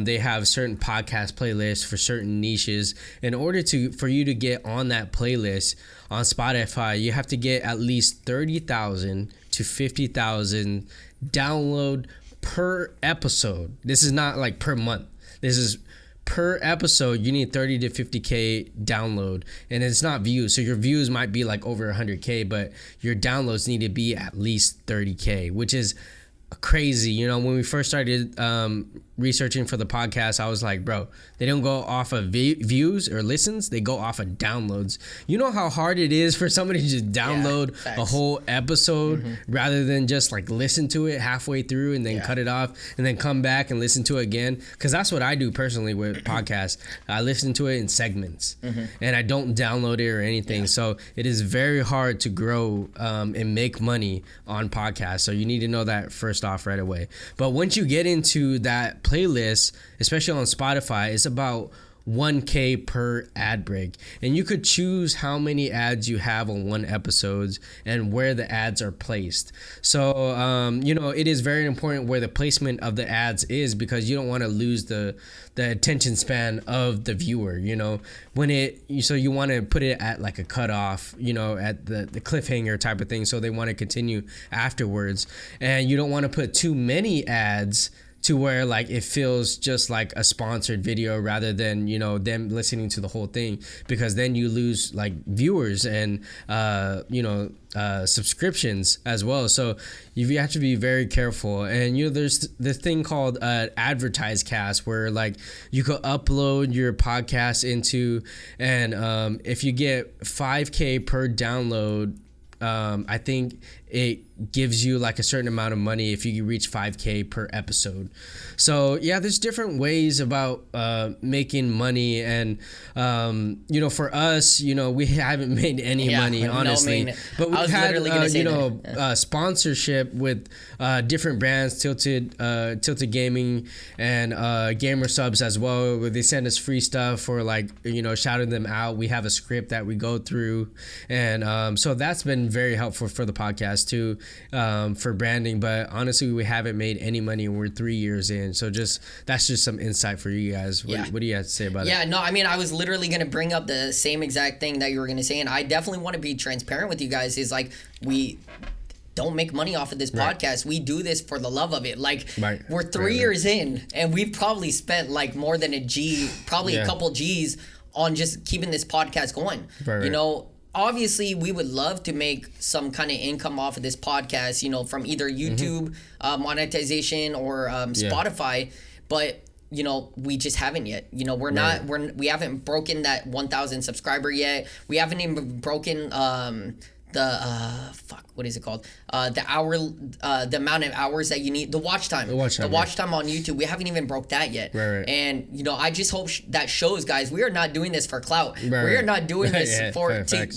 they have certain podcast playlists for certain niches. In order for you to get on that playlist on Spotify, you have to get at least 30,000 to 50,000 download per episode. This is not like per month. This is per episode. You need 30 to 50K download, and it's not views. So your views might be like over 100K, but your downloads need to be at least 30K, which is crazy. You know, when we first started researching for the podcast, I was like, bro, they don't go off of views or listens, they go off of downloads. You know how hard it is for somebody to just download a whole episode rather than just like listen to it halfway through and then cut it off and then come back and listen to it again? Because that's what I do personally with podcasts. I listen to it in segments and I don't download it or anything. So it is very hard to grow and make money on podcasts. So you need to know that first off right away. But once you get into that playlist, especially on Spotify, it's about 1K per ad break, and you could choose how many ads you have on one episode and where the ads are placed. So you know, it is very important where the placement of the ads is, because you don't want to lose the attention span of the viewer. You know, so you want to put it at like a cutoff, you know, at the cliffhanger type of thing, so they want to continue afterwards. And you don't want to put too many ads to where like it feels just like a sponsored video rather than, you know, them listening to the whole thing, because then you lose like viewers and you know, subscriptions as well. So you have to be very careful. And you know, there's this thing called advertise cast, where like you could upload your podcast into, and if you get 5K per download, I think it gives you like a certain amount of money if you reach 5K per episode. So yeah, there's different ways about making money. And you know, for us, you know, we haven't made any money, honestly. But we've had you know, sponsorship with different brands, Tilted Gaming and Gamer Subs as well, where they send us free stuff for like, you know, shouting them out. We have a script that we go through, and so that's been very helpful for the podcast too, for branding. But honestly, we haven't made any money, and we're 3 years in. So that's just some insight for you guys. What do you have to say about it? Yeah, no, I mean, I was literally going to bring up the same exact thing that you were going to say, and I definitely want to be transparent with you guys. Is like, we don't make money off of this podcast. We do this for the love of it. Like, we're 3 years in, and we've probably spent like more than a couple G's on just keeping this podcast going. You know, obviously we would love to make some kind of income off of this podcast, you know, from either YouTube monetization or Spotify, but you know, we just haven't yet. You know, we haven't broken that 1,000 subscriber yet. We haven't even broken what is it called? The amount of hours that you need, the watch time. The watch time on YouTube. We haven't even broke that yet. And you know, I just hope that shows, guys, we are not doing this for clout. We are not doing this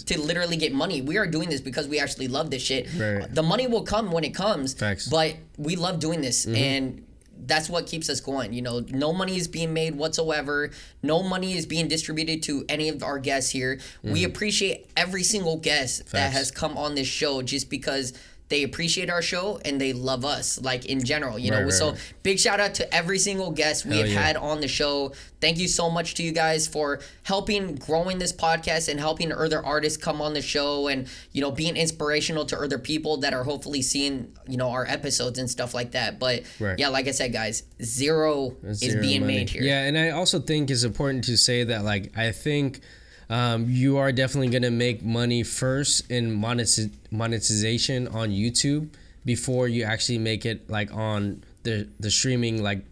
to literally get money. We are doing this because we actually love this shit. The money will come when it comes. But we love doing this, and that's what keeps us going. You know, no money is being made whatsoever. No money is being distributed to any of our guests here. We appreciate every single guest that has come on this show, just because they appreciate our show and they love us, like, in general, you know. So big shout out to every single guest we have had on the show. Thank you so much to you guys for helping growing this podcast and helping other artists come on the show, and, you know, being inspirational to other people that are hopefully seeing, you know, our episodes and stuff like that. But yeah, like I said, guys, zero is being made here. Yeah, and I also think it's important to say that, like, I think you are definitely going to make money first in monetization on YouTube before you actually make it like on the streaming like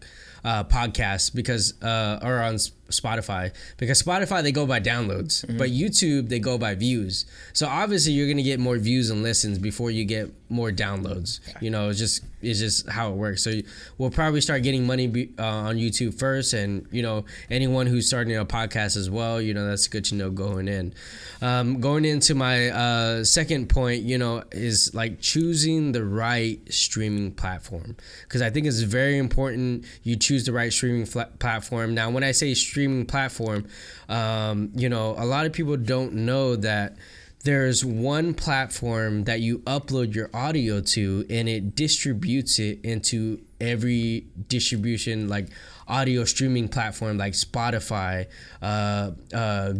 podcasts, because or on Spotify, because Spotify they go by downloads, but YouTube they go by views. So obviously you're gonna get more views and listens before you get more downloads. You know, it's just how it works. So we'll probably start getting money on YouTube first, and you know, anyone who's starting a podcast as well, you know, that's good to know going in. Going into my second point, you know, is like choosing the right streaming platform, because I think it's very important you choose the right streaming platform. Now, when I say streaming platform, you know, a lot of people don't know that there's one platform that you upload your audio to, and it distributes it into every distribution like audio streaming platform like Spotify,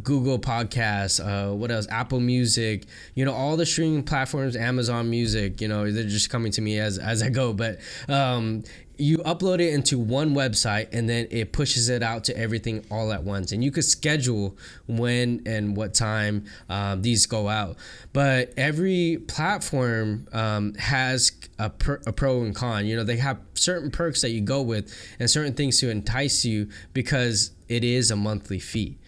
Google Podcasts, what else? Apple Music, you know, all the streaming platforms, Amazon Music, you know, they're just coming to me as I go. But you upload it into one website, and then it pushes it out to everything all at once. And you could schedule when and what time these go out. But every platform has a pro and con. You know, they have certain perks that you go with and certain things to entice you, because it is a monthly fee.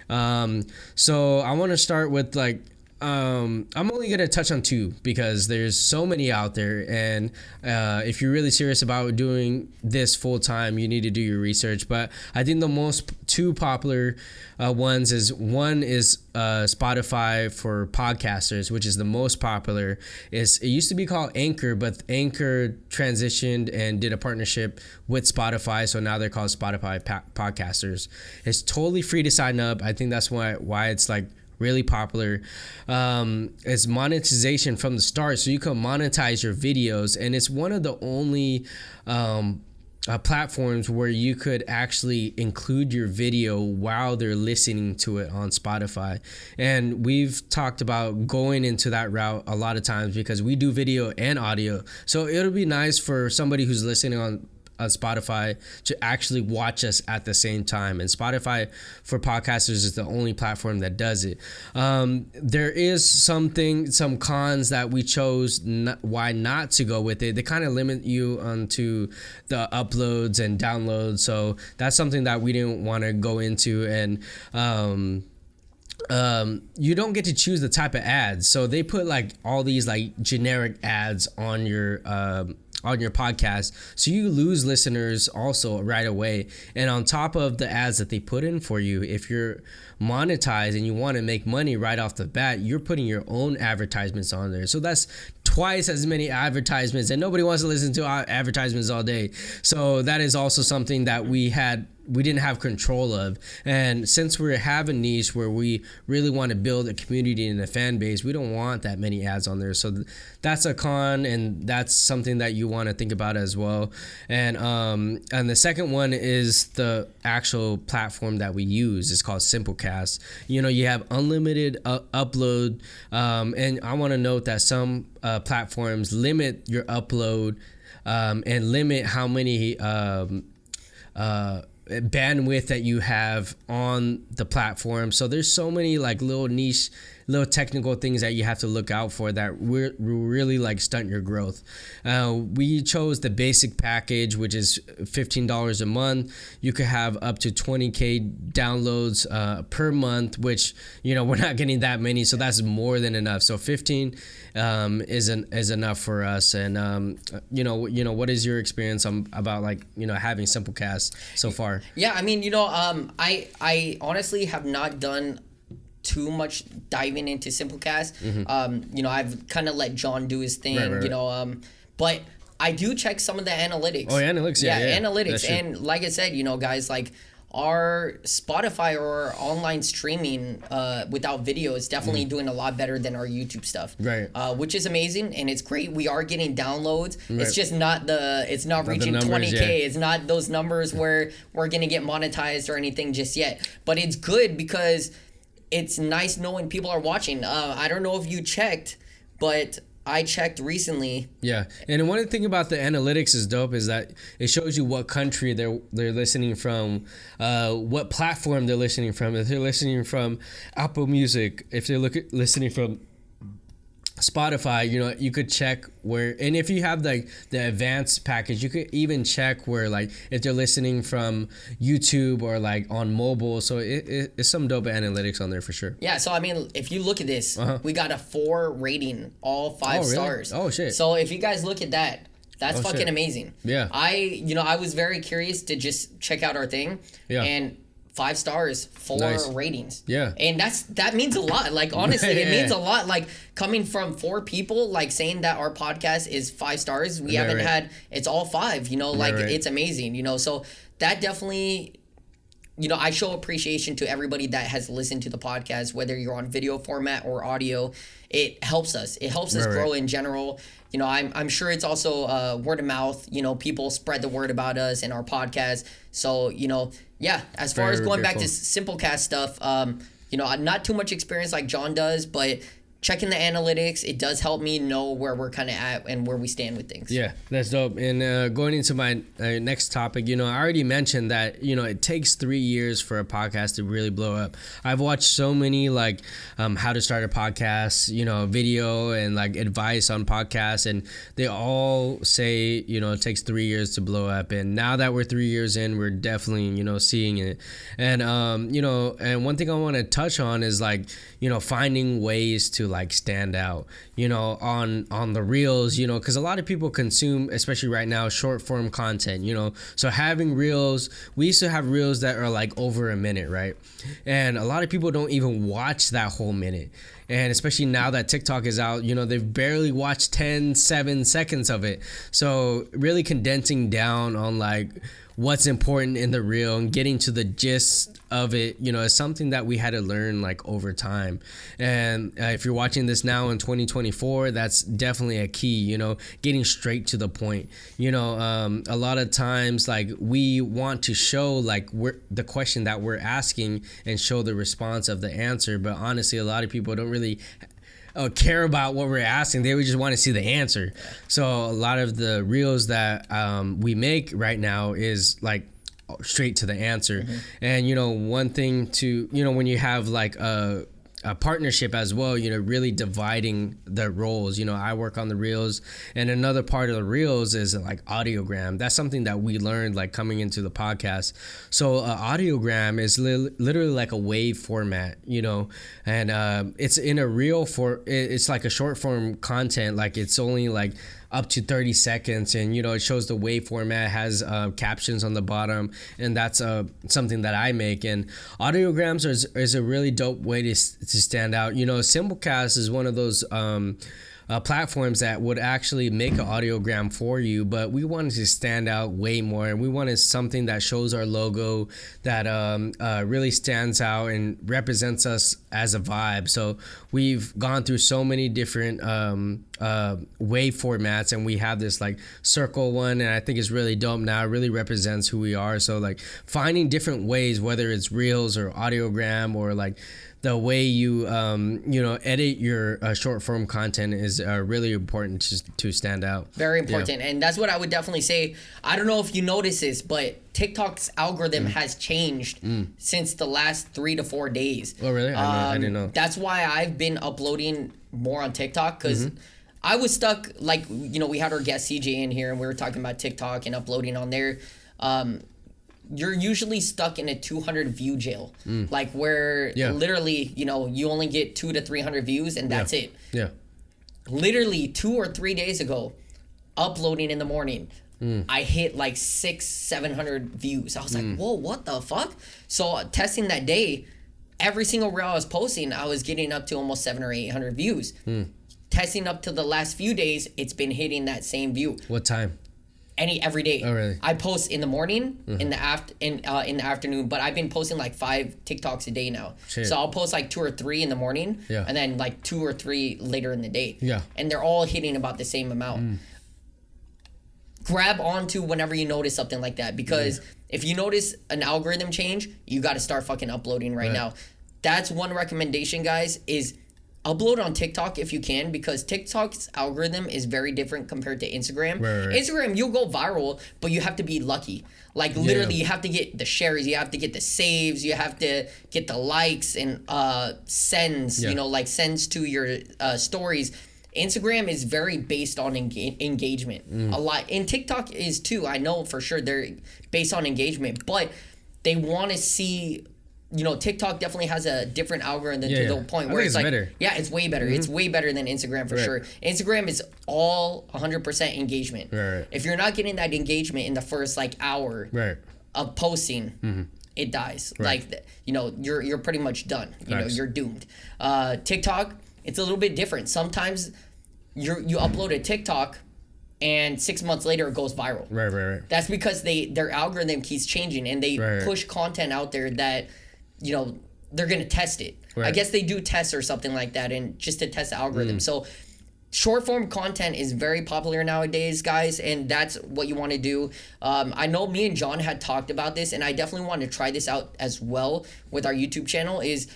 So I want to start with like, I'm only going to touch on two, because there's so many out there. And if you're really serious about doing this full time, you need to do your research. But I think the most two popular ones is Spotify for podcasters, which is the most popular. It used to be called Anchor, but Anchor transitioned and did a partnership with Spotify. So now they're called Spotify Podcasters. It's totally free to sign up. I think that's why it's like really popular. It's monetization from the start, so you can monetize your videos, and it's one of the only platforms where you could actually include your video while they're listening to it on Spotify. And we've talked about going into that route a lot of times, because we do video and audio, so it'll be nice for somebody who's listening on Spotify to actually watch us at the same time. And Spotify for podcasters is the only platform that does it. There is some cons that we chose why not to go with it. They kind of limit you onto the uploads and downloads, so that's something that we didn't want to go into. And you don't get to choose the type of ads, so they put like all these like generic ads on your podcast, so you lose listeners also right away. And on top of the ads that they put in for you, if you're monetized and you want to make money right off the bat, you're putting your own advertisements on there, so that's twice as many advertisements, and nobody wants to listen to our advertisements all day. So that is also something that we didn't have control of. And since we have a niche where we really want to build a community and a fan base, we don't want that many ads on there. So that's a con, and that's something that you want to think about as well. And the second one is the actual platform that we use. It's called Simplecast. You know, you have unlimited upload, and I want to note that some platforms limit your upload and limit how many bandwidth that you have on the platform. So there's so many like little niche, little technical things that you have to look out for that will really like stunt your growth. We chose the basic package, which is $15 a month. You could have up to 20K downloads per month, which, you know, we're not getting that many, so that's more than enough. So 15 is enough for us. And you know, what is your experience about like, you know, having Simplecast so far? Yeah, I mean, you know, I honestly have not done too much diving into Simplecast. You know, I've kind of let John do his thing, right. You know, but I do check some of the analytics. Oh, analytics, yeah. Analytics. And like I said, you know, guys, like our Spotify or online streaming without video is definitely doing a lot better than our YouTube stuff. Right. Which is amazing, and it's great. We are getting downloads. Right. It's just not reaching numbers, 20K. Yeah. It's not those numbers where we're gonna get monetized or anything just yet. But it's good because it's nice knowing people are watching. I don't know if you checked, but I checked recently. Yeah, and one thing about the analytics is dope is that it shows you what country they're listening from, what platform they're listening from. If they're listening from Apple Music, if they're listening from Spotify, you know, you could check where, and if you have the advanced package, you could even check where, like, if they're listening from YouTube or like on mobile. So it's some dope analytics on there for sure. Yeah, so I mean, if you look at this, we got a 4 rating, all 5 stars. Oh shit. So if you guys look at that, that's fucking amazing. Yeah. I was very curious to just check out our thing. Yeah. And 5 stars, 4 ratings. Yeah. And that means a lot. Like, honestly, it means a lot. Like, coming from 4 people, like, saying that our podcast is 5 stars. We haven't had, it's all 5, you know, like, it's amazing, you know. So that definitely, you know, I show appreciation to everybody that has listened to the podcast, whether you're on video format or audio. It helps us. It helps us grow in general. You know, I'm sure it's also word of mouth. You know, people spread the word about us and our podcast. So, you know, yeah, as far as going back to Simplecast stuff, you know, not too much experience like John does, but checking the analytics, it does help me know where we're kind of at and where we stand with things. Yeah, that's dope. And going into my next topic, you know, I already mentioned that, you know, it takes 3 years for a podcast to really blow up. I've watched so many, like, how to start a podcast, you know, video and, like, advice on podcasts, and they all say, you know, it takes 3 years to blow up. And now that we're 3 years in, we're definitely, you know, seeing it. And, you know, and one thing I want to touch on is, like, you know, finding ways to, like, stand out, you know, on the reels, you know, because a lot of people consume, especially right now, short form content, you know. So having reels, we used to have reels that are like over a minute, right? And a lot of people don't even watch that whole minute. And especially now that TikTok is out, you know, they've barely watched 7 seconds of it. So really condensing down on, like, what's important in the reel and getting to the gist of it, you know, is something that we had to learn, like, over time. And if you're watching this now in 2024, that's definitely a key, you know, getting straight to the point. You know, a lot of times, like, we want to show, like, the question that we're asking and show the response of the answer. But honestly, a lot of people don't really care about what we're asking. They would just want to see the answer. So a lot of the reels that we make right now is, like, straight to the answer. And, you know, one thing to, you know, when you have, like, a partnership as well, you know, really dividing the roles. You know, I work on the reels, and another part of the reels is, like, audiogram. That's something that we learned, like, coming into the podcast. So audiogram is literally like a wave format, you know, and it's in a reel it's like a short form content. Like, it's only, like, up to 30 seconds, and, you know, it shows the wave format, has captions on the bottom, and that's something that I make. And audiograms is a really dope way to stand out. You know, Simplecast is one of those platforms that would actually make an audiogram for you, but we wanted to stand out way more, and we wanted something that shows our logo, that really stands out and represents us as a vibe. So we've gone through so many different wave formats, and we have this, like, circle one, and I think it's really dope now. It really represents who we are. So, like, finding different ways, whether it's reels or audiogram or, like, the way you you know, edit your short form content is really important to stand out. Very important. And that's what I would definitely say. I don't know if you notice this, but TikTok's algorithm has changed since the last 3 to 4 days. Oh, really? I didn't know. That's why I've been uploading more on TikTok, because I was stuck, like, you know, we had our guest CJ in here, and we were talking about TikTok and uploading on there. You're usually stuck in a 200 view jail, like, where literally, you know, you only get 200 to 300 views, and that's it. Yeah. Literally 2 or 3 days ago, uploading in the morning, I hit like 600-700 views. I was like, whoa, what the fuck? So testing that day, every single reel I was posting, I was getting up to almost 700 or 800 views. Testing up to the last few days, it's been hitting that same view. What time? Every day. Oh, really? I post in the morning, in the afternoon, but I've been posting like 5 TikToks a day now. Shit. So I'll post like 2 or 3 in the morning, and then like 2 or 3 later in the day. Yeah. And they're all hitting about the same amount. Grab onto whenever you notice something like that, because if you notice an algorithm change, you got to start fucking uploading right now. That's one recommendation, guys, is upload on TikTok if you can, because TikTok's algorithm is very different compared to Instagram. Right. Instagram, you'll go viral, but you have to be lucky. Like literally, you have to get the shares, you have to get the saves, you have to get the likes and sends. You know, like sends to your stories. Instagram is very based on engagement. A lot, and TikTok is too. I know for sure they're based on engagement, but they want to see. You know, TikTok definitely has a different algorithm to the point where it's like, better. Yeah, it's way better. It's way better than Instagram for sure. Instagram is all 100% engagement. Right. If you're not getting that engagement in the first like hour of posting, it dies. Like, you know, you're pretty much done. You know, you're doomed. TikTok, it's a little bit different. Sometimes you upload a TikTok, and 6 months later it goes viral. Right. That's because their algorithm keeps changing, and they push content out there that, you know, they're going to test it. I guess they do tests or something like that, and just to test the algorithm. So short form content is very popular nowadays, guys, and that's what you want to do. I know me and John had talked about this, and I definitely want to try this out as well with our YouTube channel, is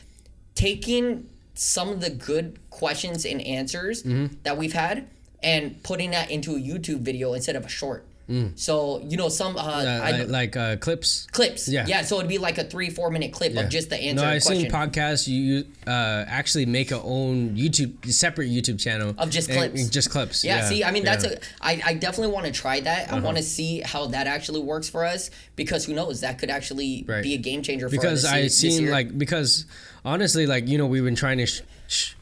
taking some of the good questions and answers that we've had and putting that into a YouTube video instead of a short. So, you know, some clips. Yeah. So it'd be like a 3-4 minute clip of just the answer. No, I've seen podcasts. You actually make a own separate YouTube channel of just clips. Just clips. Yeah. See, I mean, I definitely want to try that. I want to see how that actually works for us, because who knows, that could actually be a game changer for us. Because I seen because honestly, like, you know, we've been trying to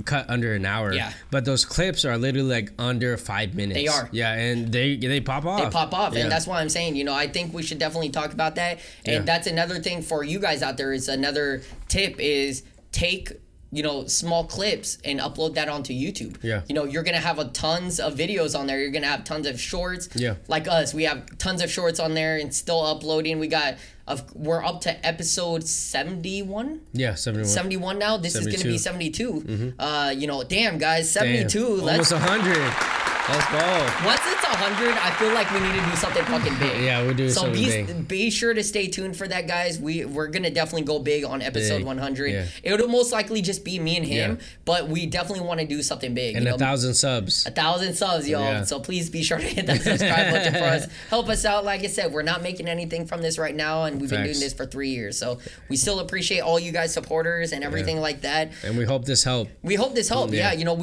cut under an hour. Yeah. But those clips are literally like under 5 minutes. They are. Yeah, and they pop off. They pop off, and that's why I'm saying, you know, I think we should definitely talk about that. And that's another thing for you guys out there, is another tip is take, you know, small clips and upload that onto YouTube. Yeah. You know, you're going to have tons of videos on there. You're going to have tons of shorts. Yeah. Like us, we have tons of shorts on there and still uploading. We're up to episode 71. Yeah, 71. 71 now. This 72. Is going to be 72. You know, damn guys, 72. Damn. Almost 100. Let's go. Once it's 100, I feel like we need to do something fucking big. Yeah, we'll do something big. So be sure to stay tuned for that, guys. We're going to definitely go big on episode 100. Yeah. It'll most likely just be me and him, but we definitely want to do something big. And 1,000 subs. 1,000 subs, y'all. Yeah. So please be sure to hit that subscribe button for us. Help us out. Like I said, we're not making anything from this right now, and we've been doing this for 3 years. So we still appreciate all you guys supporters and everything like that. And we hope this helped. Yeah. You know,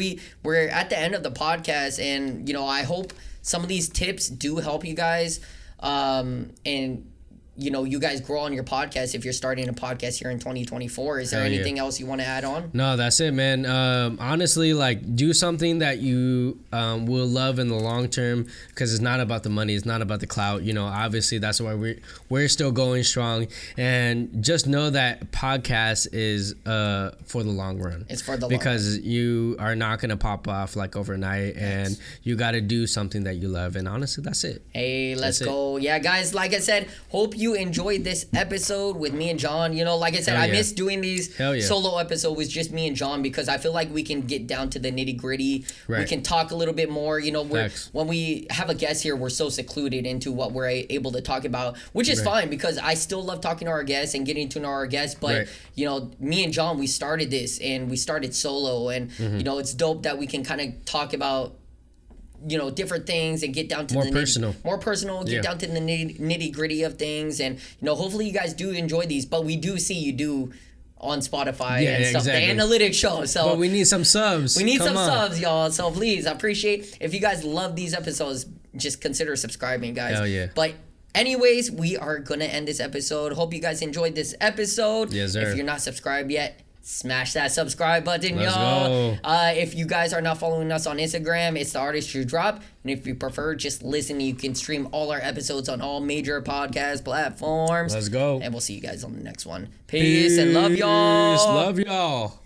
we're at the end of the podcast, and, you know, I hope some of these tips do help you guys, and, you know, you guys grow on your podcast if you're starting a podcast here in 2024. Is there anything else you want to add on? No, that's it, man. Honestly, like, do something that you will love in the long term, because it's not about the money. It's not about the clout. You know, obviously that's why we're still going strong. And just know that podcast is for the long run. It's for the long run. Because you are not going to pop off like overnight, and you got to do something that you love. And honestly, that's it. Hey, let's go. Yeah, guys, like I said, hope you enjoyed this episode with me and John. You know, like I said, I miss doing these solo episodes with just me and John, because I feel like we can get down to the nitty gritty. We can talk a little bit more. You know, when we have a guest here, we're so secluded into what we're able to talk about, which is fine, because I still love talking to our guests and getting to know our guests. But, you know, me and John, we started this, and we started solo, and, you know, it's dope that we can kind of talk about, you know, different things and get down to more personal, get down to the nitty gritty of things. And, you know, hopefully you guys do enjoy these, but we do see you do on Spotify and stuff. Exactly. The analytics show. So, but we need some subs. We need subs, y'all. So please, I appreciate if you guys love these episodes, just consider subscribing, guys. Hell yeah. But anyways, we are going to end this episode. Hope you guys enjoyed this episode. Yes, sir. If you're not subscribed yet, smash that subscribe button, Let's y'all. Go. If you guys are not following us on Instagram, it's the Artist You Drop. And if you prefer just listen, you can stream all our episodes on all major podcast platforms. Let's go. And we'll see you guys on the next one. Peace and love y'all. Love y'all.